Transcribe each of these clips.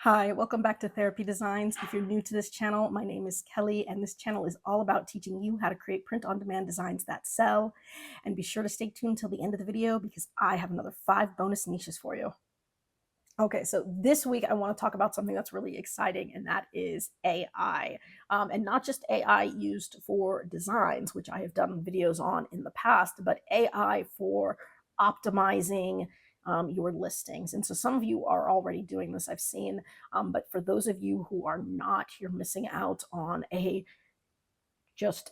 Hi, welcome back to Therapy Designs. If you're new to this channel, my name is Kelly, and this channel is all about teaching you how to create print-on-demand designs that sell. And be sure to stay tuned till the end of the video because I have another 5 bonus niches for you. Okay, so this week I want to talk about something that's really exciting, and that is AI. And not just AI used for designs, which I have done videos on in the past, but AI for optimizing your listings. And so some of you are already doing this, I've seen, but for those of you who are not, you're missing out on a just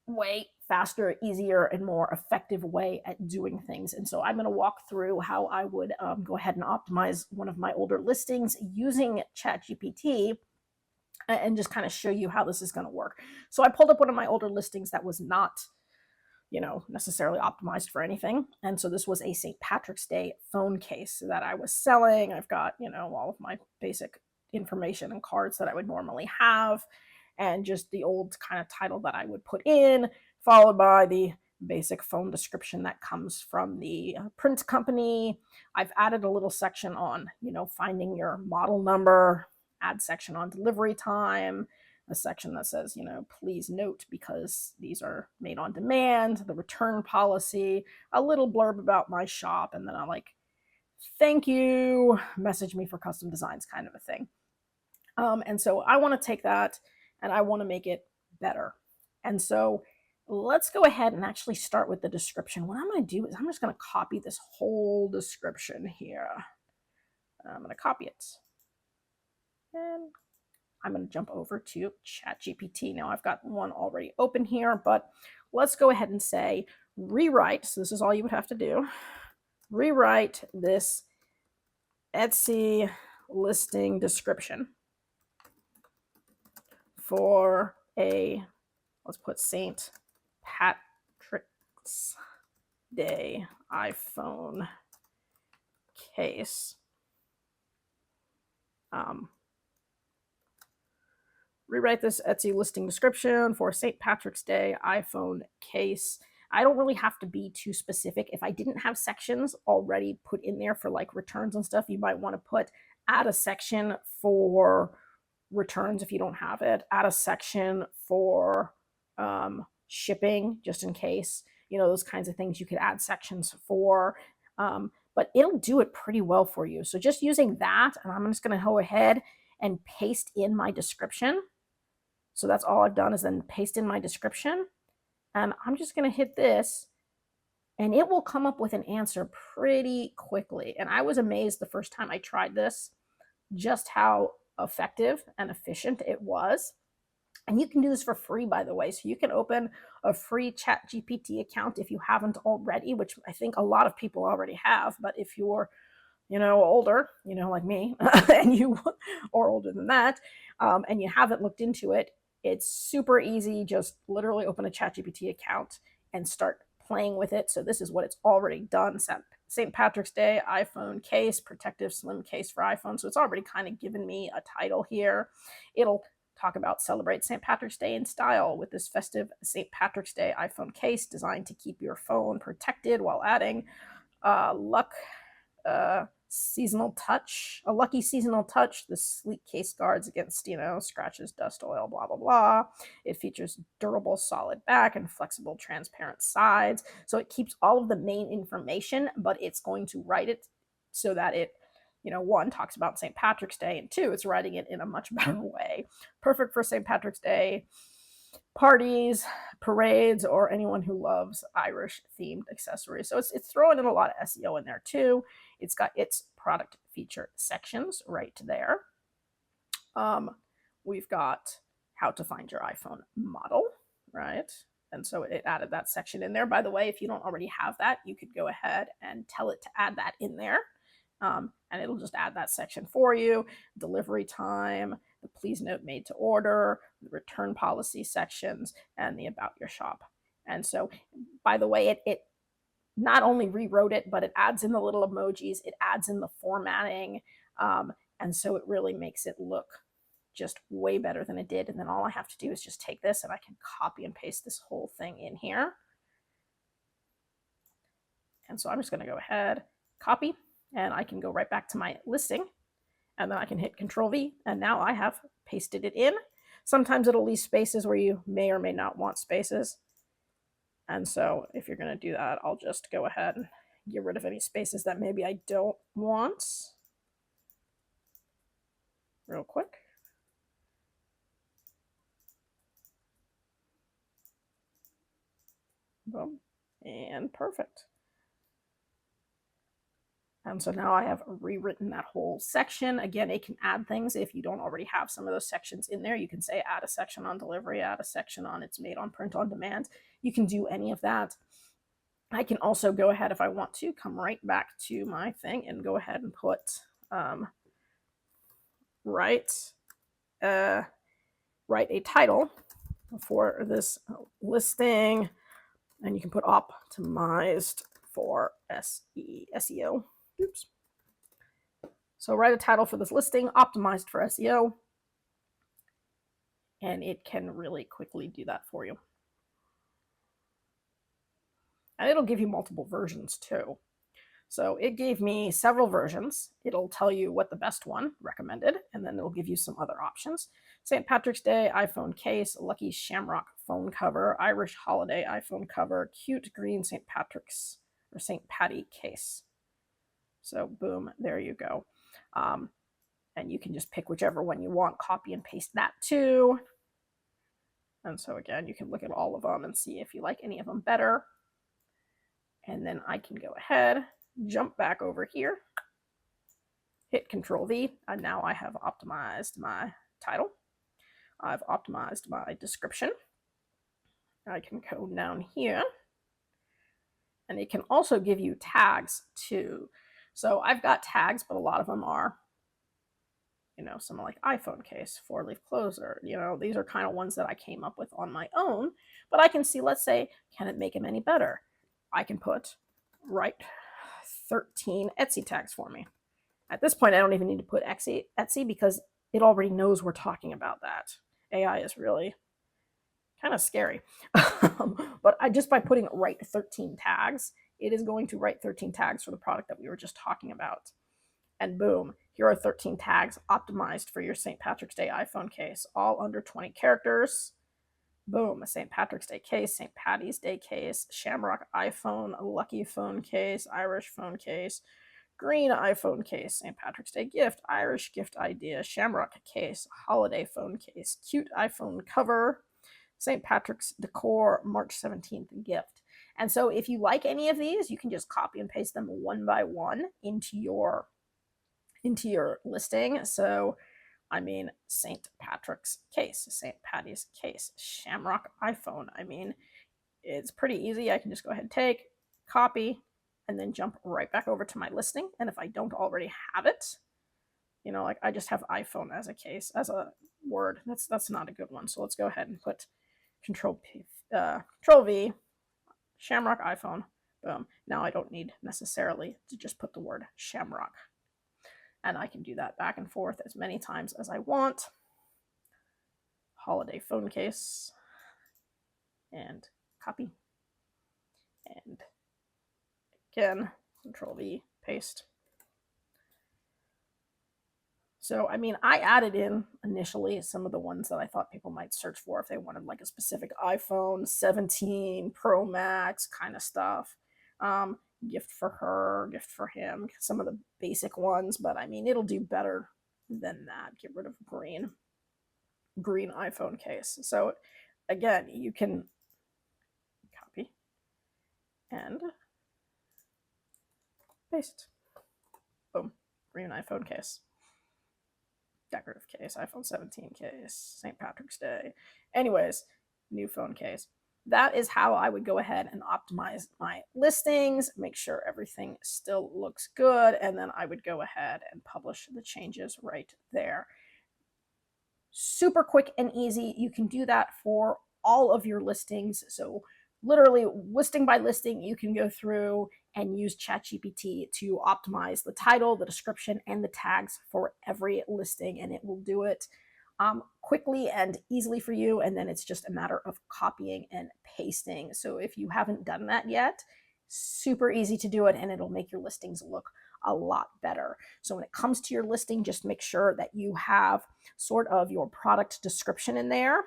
way faster, easier, and more effective way at doing things. And so I'm going to walk through how I would go ahead and optimize one of my older listings using ChatGPT and just kind of show you how this is going to work. So I pulled up one of my older listings that was not, necessarily optimized for anything. And so this was a St. Patrick's Day phone case that I was selling. I've got, all of my basic information and cards that I would normally have, and just the old kind of title that I would put in, followed by the basic phone description that comes from the print company. I've added a little section on, finding your model number, add section on delivery time, a section that says, please note because these are made on demand, the return policy, a little blurb about my shop, and then I thank you, message me for custom designs kind of a thing. And so I want to take that and I want to make it better. And so let's go ahead and actually start with the description. What I'm going to do is I'm just going to copy this whole description here. I'm going to copy it. And I'm going to jump over to ChatGPT. Now I've got one already open here, but let's go ahead and say rewrite. So this is all you would have to do. Rewrite this Etsy listing description for a, let's put St. Patrick's Day iPhone case. Rewrite this Etsy listing description for St. Patrick's Day iPhone case. I don't really have to be too specific. If I didn't have sections already put in there for like returns and stuff, you might want to add a section for returns if you don't have it, add a section for shipping just in case, those kinds of things you could add sections for. But it'll do it pretty well for you. So just using that, and I'm just going to go ahead and paste in my description. So that's all I've done is then paste in my description. And I'm just going to hit this and it will come up with an answer pretty quickly. And I was amazed the first time I tried this, just how effective and efficient it was. And you can do this for free, by the way. So you can open a free ChatGPT account if you haven't already, which I think a lot of people already have. But if you're older, like me, and you or older than that, and you haven't looked into it, it's super easy. Just literally open a ChatGPT account and start playing with it. So this is what it's already done. St. Patrick's Day iPhone case, protective slim case for iPhone. So it's already kind of given me a title here. It'll talk about celebrate St. Patrick's Day in style with this festive St. Patrick's Day iPhone case designed to keep your phone protected while adding seasonal touch, a lucky seasonal touch. The sleek case guards against, scratches, dust, oil, blah, blah, blah. It features durable, solid back and flexible, transparent sides. So it keeps all of the main information, but it's going to write it so that it, one, talks about St. Patrick's Day, and two, it's writing it in a much better way. Perfect for St. Patrick's Day parties, parades, or anyone who loves Irish themed accessories. So it's throwing in a lot of SEO in there too. It's got its product feature sections right there. We've got how to find your iPhone model, right? And so it added that section in there. By the way, if you don't already have that, you could go ahead and tell it to add that in there. And it'll just add that section for you. Delivery time, the please note made to order, the return policy sections, and the about your shop. And so, by the way, it not only rewrote it, but it adds in the little emojis, it adds in the formatting. And so it really makes it look just way better than it did. And then all I have to do is just take this and I can copy and paste this whole thing in here. And so I'm just going to go ahead, copy, and I can go right back to my listing And then I can hit Control V, and now I have pasted it in. Sometimes it'll leave spaces where you may or may not want spaces. And so if you're going to do that, I'll just go ahead and get rid of any spaces that maybe I don't want real quick. Boom. And perfect. And so now I have rewritten that whole section. Again, it can add things if you don't already have some of those sections in there. You can say add a section on delivery, add a section on it's made on print on demand. You can do any of that. I can also go ahead, if I want to, come right back to my thing and go ahead and put write a title for this listing, and you can put optimized for SEO. Oops. So write a title for this listing, optimized for SEO, and it can really quickly do that for you. And it'll give you multiple versions too. So it gave me several versions. It'll tell you what the best one recommended, and then it'll give you some other options. St. Patrick's Day iPhone case, lucky shamrock phone cover, Irish holiday iPhone cover, cute green St. Patrick's or St. Patty case. So boom, there you go. And you can just pick whichever one you want, copy and paste that too. And so again, you can look at all of them and see if you like any of them better. And then I can go ahead, jump back over here, hit Control V, and now I have optimized my title. I've optimized my description. I can go down here, and it can also give you tags too. So I've got tags, but a lot of them are, some like iPhone case, 4-leaf closer. These are kind of ones that I came up with on my own, but I can see, let's say, can it make them any better? I can put write 13 Etsy tags for me. At this point, I don't even need to put Etsy because it already knows we're talking about that. AI is really kind of scary. But just by putting write 13 tags, it is going to write 13 tags for the product that we were just talking about. And boom, here are 13 tags optimized for your St. Patrick's Day iPhone case, all under 20 characters. Boom, a St. Patrick's Day case, St. Patty's Day case, Shamrock iPhone, lucky phone case, Irish phone case, green iPhone case, St. Patrick's Day gift, Irish gift idea, Shamrock case, holiday phone case, cute iPhone cover, St. Patrick's decor, March 17th gift. And so if you like any of these, you can just copy and paste them one by one into your listing. So St. Patrick's case, St. Patty's case, Shamrock iPhone. It's pretty easy. I can just go ahead and take, copy, and then jump right back over to my listing. And if I don't already have it, like I just have iPhone as a case, as a word. That's not a good one. So let's go ahead and put Control V, Shamrock iPhone. Boom. Now I don't need necessarily to just put the word Shamrock. And I can do that back and forth as many times as I want. Holiday phone case. And copy. And again, Control V, paste. So, I added in initially some of the ones that I thought people might search for if they wanted like a specific iPhone 17 Pro Max kind of stuff. Gift for her, gift for him, some of the basic ones, but it'll do better than that. Get rid of green iPhone case. So again, you can copy and paste. Boom, green iPhone case. Decorative case, iPhone 17 case, St. Patrick's Day. Anyways, new phone case. That is how I would go ahead and optimize my listings, make sure everything still looks good, and then I would go ahead and publish the changes right there. Super quick and easy. You can do that for all of your listings. So literally listing by listing, you can go through and use ChatGPT to optimize the title, the description, and the tags for every listing, and it will do it quickly and easily for you. And then it's just a matter of copying and pasting. So if you haven't done that yet, super easy to do it, and it'll make your listings look a lot better. So when it comes to your listing, just make sure that you have sort of your product description in there,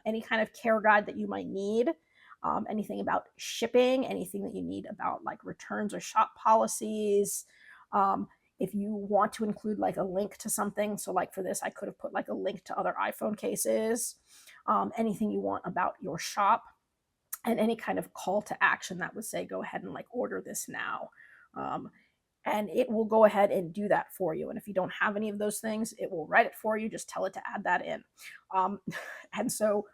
any kind of care guide that you might need, anything about shipping, anything that you need about like returns or shop policies. If you want to include like a link to something, so like for this, I could have put like a link to other iPhone cases, anything you want about your shop, and any kind of call to action that would say, go ahead and like order this now. And it will go ahead and do that for you. And if you don't have any of those things, it will write it for you. Just tell it to add that in. And so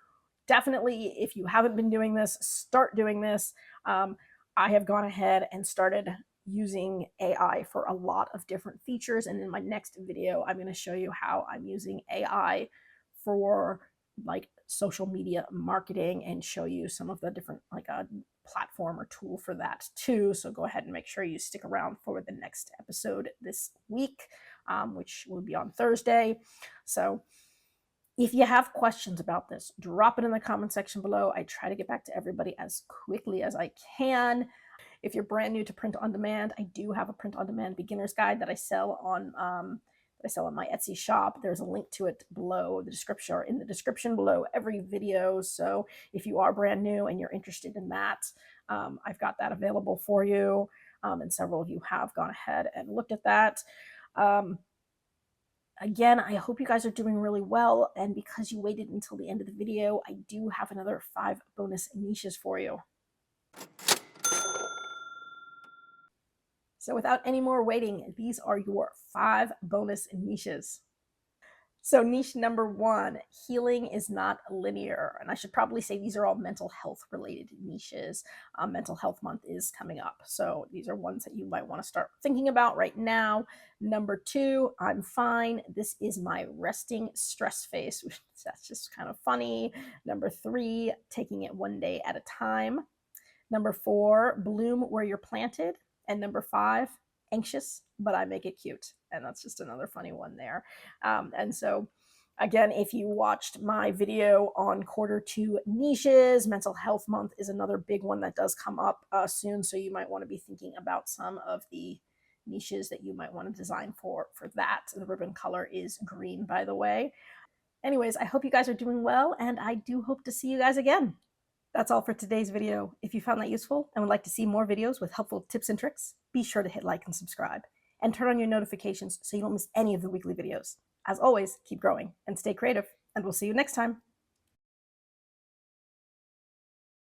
definitely, if you haven't been doing this, start doing this. I have gone ahead and started using AI for a lot of different features. And in my next video, I'm going to show you how I'm using AI for like social media marketing and show you some of the different like a platform or tool for that too. So go ahead and make sure you stick around for the next episode this week, which will be on Thursday. So if you have questions about this, drop it in the comment section below. I try to get back to everybody as quickly as I can. If you're brand new to print on demand, I do have a print on demand beginner's guide that I sell on my Etsy shop. There's a link to it below the description, or in the description below every video. So if you are brand new and you're interested in that, I've got that available for you. And several of you have gone ahead and looked at that. Again, I hope you guys are doing really well. And because you waited until the end of the video, I do have another 5 bonus niches for you. So without any more waiting, these are your 5 bonus niches. So niche number 1, healing is not linear. And I should probably say these are all mental health related niches. Mental health month is coming up. So these are ones that you might want to start thinking about right now. Number 2, I'm fine. This is my resting stress face. That's just kind of funny. Number 3, taking it one day at a time. Number 4, bloom where you're planted. And number 5, anxious, but I make it cute. And that's just another funny one there. And so again, if you watched my video on Q2 niches, mental health month is another big one that does come up soon. So you might want to be thinking about some of the niches that you might want to design for that. The ribbon color is green, by the way. Anyways, I hope you guys are doing well, and I do hope to see you guys again. That's all for today's video. If you found that useful and would like to see more videos with helpful tips and tricks, be sure to hit like and subscribe, and turn on your notifications so you don't miss any of the weekly videos. As always, keep growing and stay creative, and we'll see you next time.